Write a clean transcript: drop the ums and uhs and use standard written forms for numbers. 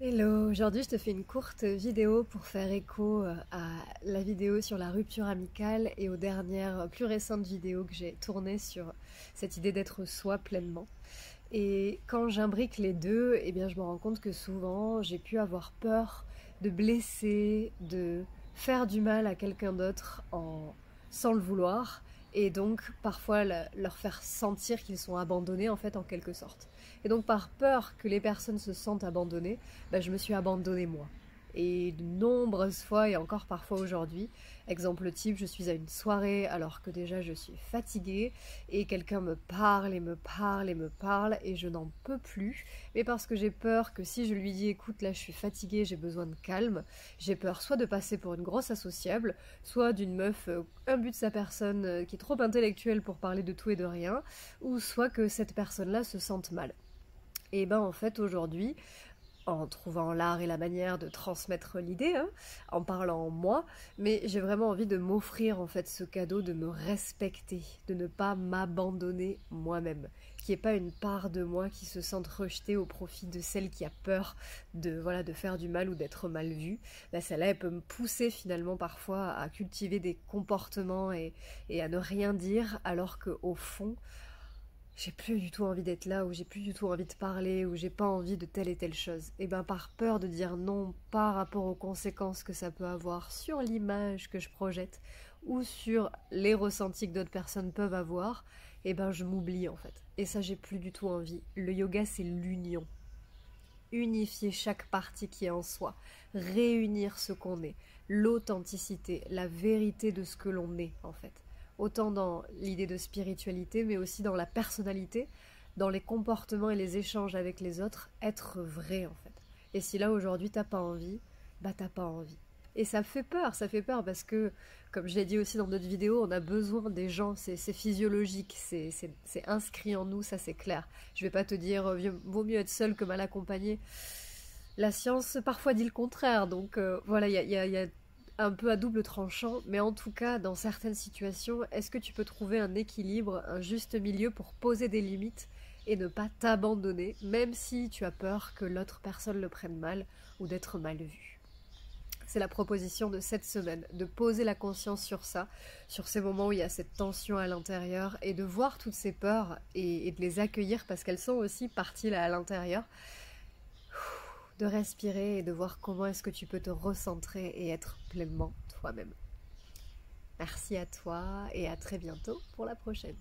Hello, aujourd'hui je te fais une courte vidéo pour faire écho à la vidéo sur la rupture amicale et aux dernières plus récentes vidéos que j'ai tournées sur cette idée d'être soi pleinement. Et quand j'imbrique les deux, eh bien je me rends compte que souvent j'ai pu avoir peur de blesser, de faire du mal à quelqu'un d'autre sans le vouloir, et donc parfois leur faire sentir qu'ils sont abandonnés en fait en quelque sorte. Et donc par peur que les personnes se sentent abandonnées, je me suis abandonnée moi. Et de nombreuses fois, et encore parfois aujourd'hui, exemple type, je suis à une soirée alors que déjà je suis fatiguée et quelqu'un me parle et me parle et me parle et je n'en peux plus, mais parce que j'ai peur que si je lui dis écoute là je suis fatiguée, j'ai besoin de calme, j'ai peur soit de passer pour une grosse associable, soit d'une meuf imbu de sa personne qui est trop intellectuelle pour parler de tout et de rien, ou soit que cette personne-là se sente mal. Et ben en fait aujourd'hui, en trouvant l'art et la manière de transmettre l'idée, hein, en parlant en moi, mais j'ai vraiment envie de m'offrir en fait ce cadeau de me respecter, de ne pas m'abandonner moi-même, qu'il n'y ait pas une part de moi qui se sente rejetée au profit de celle qui a peur de faire du mal ou d'être mal vue. Celle-là, elle peut me pousser finalement parfois à cultiver des comportements et à ne rien dire, alors qu'au fond, j'ai plus du tout envie d'être là, ou j'ai plus du tout envie de parler, ou j'ai pas envie de telle et telle chose. Et ben par peur de dire non par rapport aux conséquences que ça peut avoir sur l'image que je projette, ou sur les ressentis que d'autres personnes peuvent avoir, et ben je m'oublie en fait. Et ça j'ai plus du tout envie. Le yoga c'est l'union. Unifier chaque partie qui est en soi, réunir ce qu'on est, l'authenticité, la vérité de ce que l'on est en fait. Autant dans l'idée de spiritualité, mais aussi dans la personnalité, dans les comportements et les échanges avec les autres, être vrai en fait. Et si là aujourd'hui t'as pas envie, bah t'as pas envie. Et ça fait peur parce que, comme je l'ai dit aussi dans d'autres vidéos, on a besoin des gens, c'est physiologique, c'est inscrit en nous, ça c'est clair. Je vais pas te dire, vaut mieux être seul que mal accompagné. La science parfois dit le contraire, donc voilà, il y a un peu à double tranchant, mais en tout cas, dans certaines situations, est-ce que tu peux trouver un équilibre, un juste milieu pour poser des limites et ne pas t'abandonner, même si tu as peur que l'autre personne le prenne mal ou d'être mal vu? C'est la proposition de cette semaine, de poser la conscience sur ça, sur ces moments où il y a cette tension à l'intérieur, et de voir toutes ces peurs et de les accueillir parce qu'elles sont aussi parties là à l'intérieur, de respirer et de voir comment est-ce que tu peux te recentrer et être pleinement toi-même. Merci à toi et à très bientôt pour la prochaine.